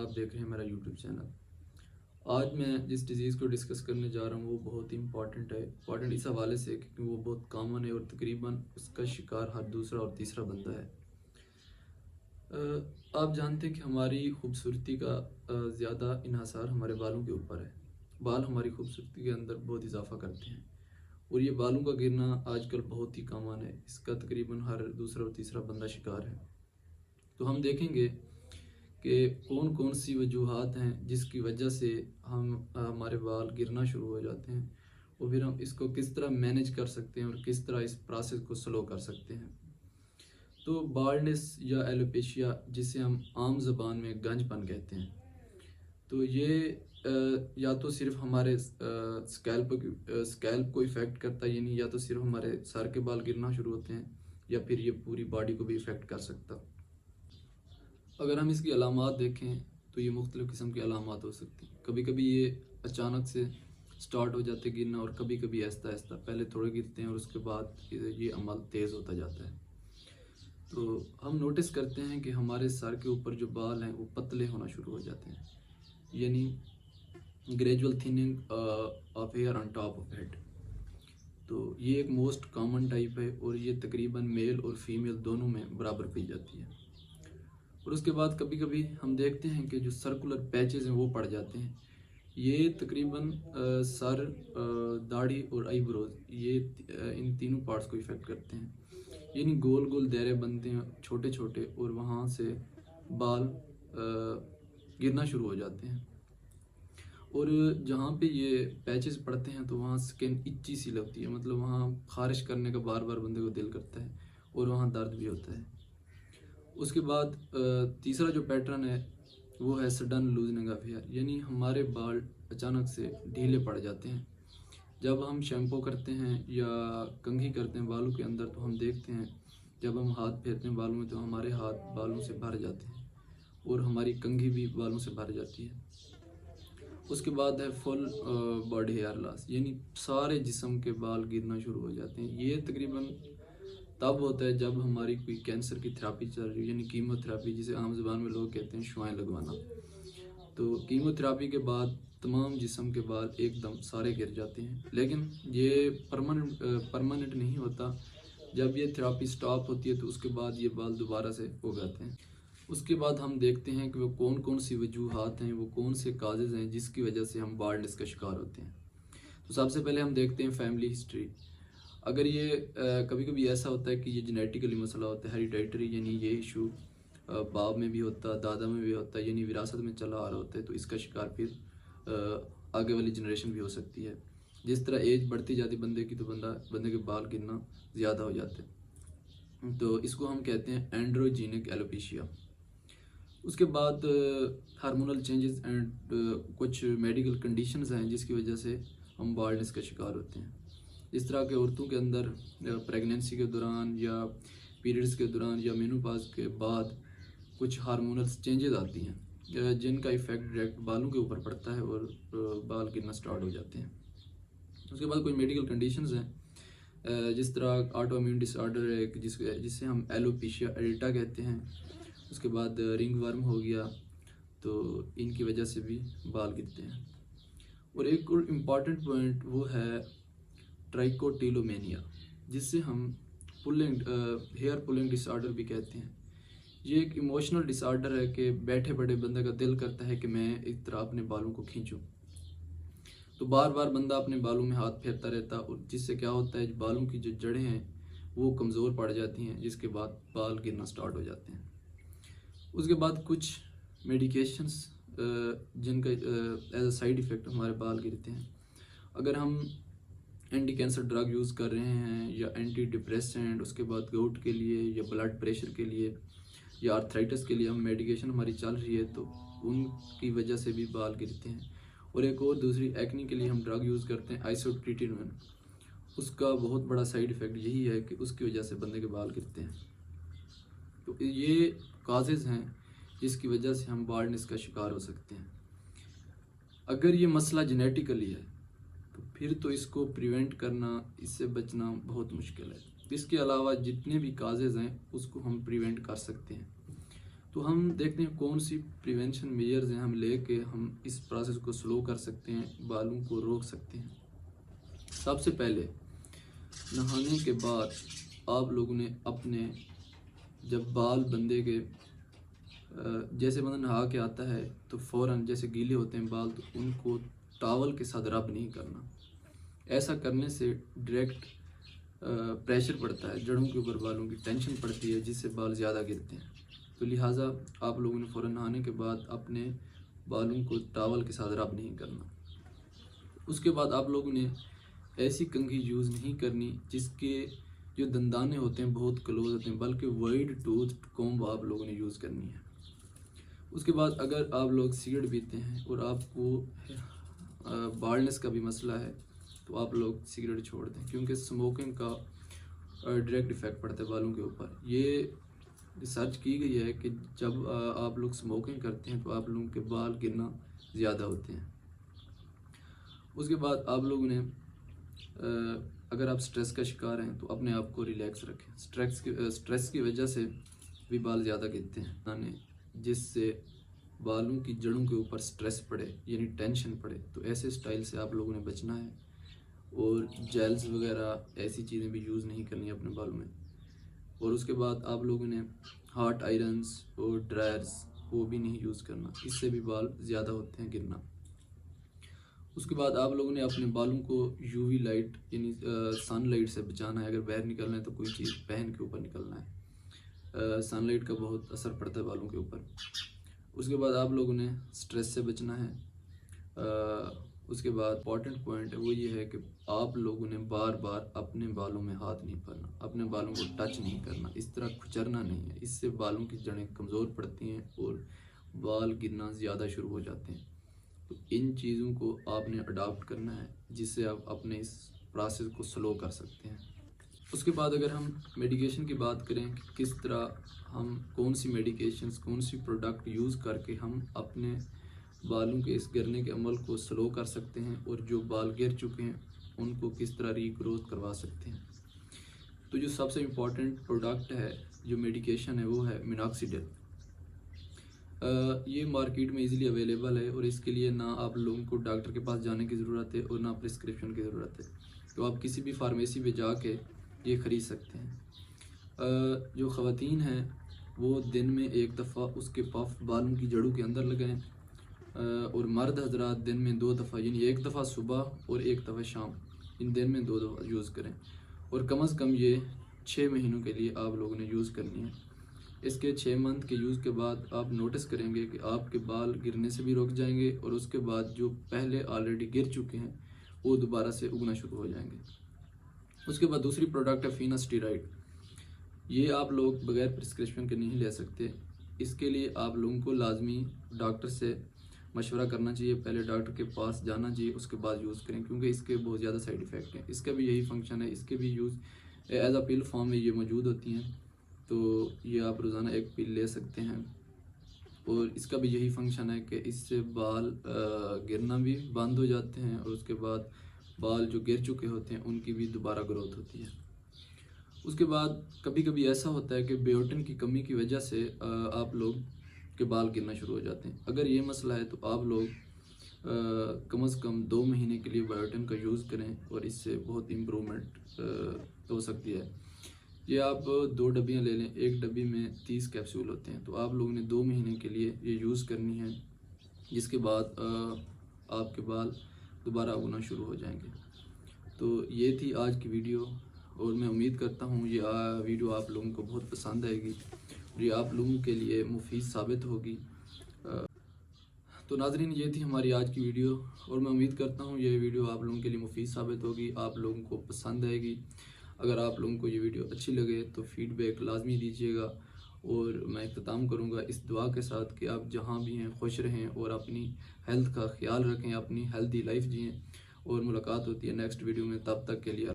آپ دیکھ رہے ہیں میرا یوٹیوب چینل۔ آج میں جس ڈیزیز کو ڈسکس کرنے جا رہا ہوں وہ بہت ہی امپورٹنٹ ہے، اس حوالے سے کیونکہ وہ بہت کامن ہے اور تقریباً اس کا شکار ہر دوسرا اور تیسرا بندہ ہے۔ آپ جانتے ہیں کہ ہماری خوبصورتی کا زیادہ انحصار ہمارے بالوں کے اوپر ہے۔ بال ہماری خوبصورتی کے اندر بہت اضافہ کرتے ہیں اور یہ بالوں کا گرنا آج کل بہت ہی کامن ہے، اس کا تقریباً ہر دوسرا اور تیسرا بندہ شکار ہے۔ تو ہم دیکھیں گے کہ کون کون سی وجوہات ہیں جس کی وجہ سے ہمارے بال گرنا شروع ہو جاتے ہیں، اور پھر ہم اس کو کس طرح مینیج کر سکتے ہیں اور کس طرح اس پروسیس کو سلو کر سکتے ہیں۔ تو بالڈنس یا ایلوپیشیا، جسے ہم عام زبان میں گنج پن کہتے ہیں، تو یہ یا تو صرف ہمارے اسکیلپ کو افیکٹ کرتا ہے، یعنی یا تو صرف ہمارے سر کے بال گرنا شروع ہوتے ہیں یا پھر یہ پوری باڈی کو بھی افیکٹ کر سکتا۔ اگر ہم اس کی علامات دیکھیں تو یہ مختلف قسم کی علامات ہو سکتی ہیں۔ کبھی کبھی یہ اچانک سے سٹارٹ ہو جاتے گرنا، اور کبھی کبھی آہستہ آہستہ، پہلے تھوڑے گرتے ہیں اور اس کے بعد یہ عمل تیز ہوتا جاتا ہے۔ تو ہم نوٹس کرتے ہیں کہ ہمارے سر کے اوپر جو بال ہیں وہ پتلے ہونا شروع ہو جاتے ہیں، یعنی gradual thinning of hair on top of head. تو یہ ایک موسٹ کامن ٹائپ ہے اور یہ تقریباً میل اور فیمیل دونوں میں برابر پائی جاتی ہے۔ اور اس کے بعد کبھی کبھی ہم دیکھتے ہیں کہ جو سرکولر پیچز ہیں وہ پڑ جاتے ہیں۔ یہ تقریباً سر، داڑھی اور آئی بروز، یہ ان تینوں پارٹس کو افیکٹ کرتے ہیں، یعنی گول گول دائرے بنتے ہیں چھوٹے چھوٹے، اور وہاں سے بال گرنا شروع ہو جاتے ہیں۔ اور جہاں پہ یہ پیچز پڑتے ہیں تو وہاں سکن اچی سی لگتی ہے، مطلب وہاں خارش کرنے کا بار بار بندے کو دل کرتا ہے اور وہاں درد بھی ہوتا ہے۔ اس کے بعد تیسرا جو پیٹرن ہے وہ ہے سڈن لوزنگ آف ہیئر، یعنی ہمارے بال اچانک سے ڈھیلے پڑ جاتے ہیں۔ جب ہم شیمپو کرتے ہیں یا کنگھی کرتے ہیں بالوں کے اندر تو ہم دیکھتے ہیں جب ہم ہاتھ پھیرتے ہیں بالوں میں تو ہمارے ہاتھ بالوں سے بھر جاتے ہیں اور ہماری کنگھی بھی بالوں سے بھر جاتی ہے۔ اس کے بعد ہے فل باڈی ہیئر لاس، یعنی سارے جسم کے بال گرنا شروع ہو جاتے ہیں۔ یہ تقریباً تب ہوتا ہے جب ہماری کوئی کینسر کی تھراپی چل رہی ہے، یعنی کیمو تھراپی، جسے عام زبان میں لوگ کہتے ہیں شعاعیں لگوانا۔ تو کیمو تھراپی کے بعد تمام جسم کے بال ایک دم سارے گر جاتے ہیں، لیکن یہ پرماننٹ نہیں ہوتا۔ جب یہ تھراپی سٹاپ ہوتی ہے تو اس کے بعد یہ بال دوبارہ سے اگاتے ہیں۔ اس کے بعد ہم دیکھتے ہیں کہ وہ کون کون سی وجوہات ہیں، وہ کون سے کازز ہیں جس کی وجہ سے ہم بالڈنس کا شکار ہوتے ہیں۔ تو سب سے پہلے ہم دیکھتے ہیں فیملی ہسٹری۔ اگر یہ کبھی کبھی ایسا ہوتا ہے کہ یہ جینیٹیکلی مسئلہ ہوتا ہے، ہیریڈیٹری، یعنی یہ ایشو باپ میں بھی ہوتا ہے، دادا میں بھی ہوتا ہے، یعنی وراثت میں چلا آ رہا ہوتا ہے، تو اس کا شکار پھر آگے والی جنریشن بھی ہو سکتی ہے۔ جس طرح ایج بڑھتی جاتی بندے کی تو بندے کے بال گرنا زیادہ ہو جاتے ہیں، تو اس کو ہم کہتے ہیں اینڈروجینک ایلوپیشیا۔ اس کے بعد ہارمونل چینجز اینڈ کچھ میڈیکل کنڈیشنز ہیں جس کی وجہ سے ہم بالڈنس کا شکار ہوتے ہیں۔ اس طرح کے عورتوں کے اندر پریگنینسی کے دوران یا پیریڈز کے دوران یا مینوپاز کے بعد کچھ ہارمونل چینجز آتی ہیں جن کا ایفیکٹ ڈائریکٹ بالوں کے اوپر پڑتا ہے اور بال گرنا سٹارٹ ہو جاتے ہیں۔ اس کے بعد کوئی میڈیکل کنڈیشنز ہیں جس طرح آٹو امیون ڈس آرڈر ہے جسے ہم ایلوپیشیا اریٹا کہتے ہیں۔ اس کے بعد رنگ ورم ہو گیا، تو ان کی وجہ سے بھی بال گرتے ہیں۔ اور ایک اور امپارٹنٹ پوائنٹ وہ ہے ٹرائکوٹیلومینیا، جس سے him here polling dish order بھی کہتے ہیں۔ یہ ایک ایموشنل ڈس آرڈر ہے کہ بیٹھے بڑے بندے کا دل کرتا ہے کہ میں اس طرح اپنے بالوں کو کھینچوں، تو بار بار بندہ اپنے بالوں میں ہاتھ پھیرتا رہتا، اور جس سے کیا ہوتا ہے بالوں کی جو جڑیں ہیں وہ کمزور پڑ جاتی ہیں، جس کے بعد بال گرنا سٹارٹ ہو جاتے ہیں۔ اس کے بعد کچھ میڈیکیشنز جن کا ایز اے سائیڈ ایفیکٹ ہمارے بال گرتے ہیں۔ اگر ہم اینٹی کینسر ڈرگ یوز کر رہے ہیں یا اینٹی ڈپریسنٹ، اس کے بعد گوٹ کے لیے یا بلڈ پریشر کے لیے یا آرتھرائٹس کے لیے ہم میڈیکیشن ہماری چل رہی ہے، تو ان کی وجہ سے بھی بال گرتے ہیں۔ اور ایک اور دوسری ایکنی کے لیے ہم ڈرگ یوز کرتے ہیں آئسوٹریٹینون، اس کا بہت بڑا سائیڈ ایفیکٹ یہی ہے کہ اس کی وجہ سے بندے کے بال گرتے ہیں۔ تو یہ کازز ہیں جس کی وجہ سے ہم بالڈنس کا شکار ہو سکتے ہیں۔ اگر یہ مسئلہ جینیٹیکلی ہے تو پھر تو اس کو پریونٹ کرنا، اس سے بچنا بہت مشکل ہے۔ اس کے علاوہ جتنے بھی کازز ہیں اس کو ہم پریونٹ کر سکتے ہیں۔ تو ہم دیکھتے ہیں کون سی پریونشن میجرز ہیں ہم لے کے ہم اس پروسیس کو سلو کر سکتے ہیں، بالوں کو روک سکتے ہیں۔ سب سے پہلے نہانے کے بعد آپ لوگوں نے اپنے جب بال بندے کے جیسے بندہ نہا کے آتا ہے تو فوراً جیسے گیلے ہوتے ہیں بال تو ان کو ٹاول کے ساتھ رب نہیں کرنا۔ ایسا کرنے سے ڈائریکٹ پریشر پڑتا ہے جڑوں کے اوپر، بالوں کی ٹینشن پڑتی ہے جس سے بال زیادہ گرتے ہیں۔ تو لہٰذا آپ لوگوں نے فوراً نہانے کے بعد اپنے بالوں کو ٹاول کے ساتھ رب نہیں کرنا۔ اس کے بعد آپ لوگوں نے ایسی کنگھی یوز نہیں کرنی جس کے جو دندانے ہوتے ہیں بہت کلوز ہوتے ہیں، بلکہ وائڈ ٹوتھ کومب آپ لوگوں نے یوز کرنی ہے۔ اس کے بعد اگر آپ لوگ سگریٹ پیتے ہیں اور آپ کو بالنس کا بھی مسئلہ ہے تو آپ لوگ سگریٹ چھوڑ دیں، کیونکہ سموکنگ کا ڈائریکٹ ایفیکٹ پڑتا ہے بالوں کے اوپر۔ یہ ریسرچ کی گئی ہے کہ جب آپ لوگ سموکنگ کرتے ہیں تو آپ لوگوں کے بال گرنا زیادہ ہوتے ہیں۔ اس کے بعد آپ لوگوں نے اگر آپ سٹریس کا شکار ہیں تو اپنے آپ کو ریلیکس رکھیں۔ سٹریس کی وجہ سے بھی بال زیادہ گرتے ہیں، جس سے بالوں کی جڑوں کے اوپر سٹریس پڑے یعنی ٹینشن پڑے، تو ایسے سٹائل سے آپ لوگوں نے بچنا ہے۔ اور جیلز وغیرہ ایسی چیزیں بھی یوز نہیں کرنی اپنے بالوں میں۔ اور اس کے بعد آپ لوگوں نے ہاٹ آئرنز اور ڈرائرز وہ بھی نہیں یوز کرنا، اس سے بھی بال زیادہ ہوتے ہیں گرنا۔ اس کے بعد آپ لوگوں نے اپنے بالوں کو یو وی لائٹ یعنی سن لائٹ سے بچانا ہے۔ اگر باہر نکلنا ہے تو کوئی چیز پہن کے اوپر نکلنا ہے، سن لائٹ کا بہت اثر پڑتا ہے بالوں کے اوپر۔ اس کے بعد آپ لوگوں نے سٹریس سے بچنا ہے۔ اس کے بعد امپورٹنٹ پوائنٹ ہے وہ یہ ہے کہ آپ لوگوں نے بار بار اپنے بالوں میں ہاتھ نہیں پھیرنا، اپنے بالوں کو ٹچ نہیں کرنا، اس طرح کھچرنا نہیں ہے، اس سے بالوں کی جڑیں کمزور پڑتی ہیں اور بال گرنا زیادہ شروع ہو جاتے ہیں۔ تو ان چیزوں کو آپ نے اڈاپٹ کرنا ہے جس سے آپ اپنے اس پروسیس کو سلو کر سکتے ہیں۔ اس کے بعد اگر ہم میڈیکیشن کی بات کریں کہ کس طرح ہم کون سی میڈیکیشنز کون سی پروڈکٹ یوز کر کے ہم اپنے بالوں کے اس گرنے کے عمل کو سلو کر سکتے ہیں اور جو بال گر چکے ہیں ان کو کس طرح ری گروتھ کروا سکتے ہیں، تو جو سب سے امپورٹنٹ پروڈکٹ ہے جو میڈیکیشن ہے وہ ہے میناکسیڈل۔ یہ مارکیٹ میں ایزیلی اویلیبل ہے اور اس کے لیے نہ آپ لوگوں کو ڈاکٹر کے پاس جانے کی ضرورت ہے اور نہ پرسکرپشن کی ضرورت ہے، تو آپ کسی بھی فارمیسی پہ جا کے یہ خرید سکتے ہیں۔ جو خواتین ہیں وہ دن میں ایک دفعہ اس کے پف بالوں کی جڑوں کے اندر لگائیں، اور مرد حضرات دن میں 2 دفعہ یعنی ایک دفعہ صبح اور ایک دفعہ شام، ان دن میں 2 دفعہ یوز کریں، اور کم از کم یہ 6 مہینوں کے لیے آپ لوگوں نے یوز کرنی ہے۔ اس کے 6 منتھ کے یوز کے بعد آپ نوٹس کریں گے کہ آپ کے بال گرنے سے بھی رک جائیں گے، اور اس کے بعد جو پہلے آلریڈی گر چکے ہیں وہ دوبارہ سے اگنا شروع ہو جائیں گے۔ اس کے بعد دوسری پروڈکٹ ہے فیناسٹیرائڈ۔ یہ آپ لوگ بغیر پرسکرپشن کے نہیں لے سکتے، اس کے لیے آپ لوگوں کو لازمی ڈاکٹر سے مشورہ کرنا چاہیے، پہلے ڈاکٹر کے پاس جانا چاہیے، اس کے بعد یوز کریں، کیونکہ اس کے بہت زیادہ سائیڈ ایفیکٹ ہیں۔ اس کا بھی یہی فنکشن ہے، اس کے بھی use as a pill form میں یہ موجود ہوتی ہیں، تو یہ آپ روزانہ ایک پل لے سکتے ہیں، اور اس کا بھی یہی فنکشن ہے کہ اس سے بال گرنا بھی بند ہو جاتے ہیں، اور اس کے بعد بال جو گر چکے ہوتے ہیں ان کی بھی دوبارہ گروتھ ہوتی ہے۔ اس کے بعد کبھی کبھی ایسا ہوتا ہے کہ بیوٹن کی کمی کی وجہ سے آپ لوگ کے بال گرنا شروع ہو جاتے ہیں۔ اگر یہ مسئلہ ہے تو آپ لوگ کم از کم 2 مہینے کے لیے بایوٹن کا یوز کریں، اور اس سے بہت امپرومنٹ ہو سکتی ہے۔ یہ آپ 2 ڈبیاں لے لیں، ایک ڈبی میں 30 کیپسول ہوتے ہیں، تو آپ لوگوں نے 2 مہینے کے لیے یہ یوز کرنی ہے، جس کے بعد آپ کے بال دوبارہ اگنا شروع ہو جائیں گے۔ تو یہ تھی آج کی ویڈیو، اور میں امید کرتا ہوں یہ ویڈیو آپ لوگوں کو بہت پسند آئے گی اور یہ آپ لوگوں کے لیے مفید ثابت ہوگی۔ تو ناظرین، یہ تھی ہماری آج کی ویڈیو، اور میں امید کرتا ہوں یہ ویڈیو آپ لوگوں کے لیے مفید ثابت ہوگی، آپ لوگوں کو پسند آئے گی۔ اگر آپ لوگوں کو یہ ویڈیو اچھی لگے تو فیڈ بیک لازمی دیجیے گا، اور میں اختتام کروں گا اس دعا کے ساتھ کہ آپ جہاں بھی ہیں خوش رہیں اور اپنی ہیلتھ کا خیال رکھیں، اپنی ہیلتھی لائف جئیں، اور ملاقات ہوتی ہے نیکسٹ ویڈیو میں، تب تک کے لیے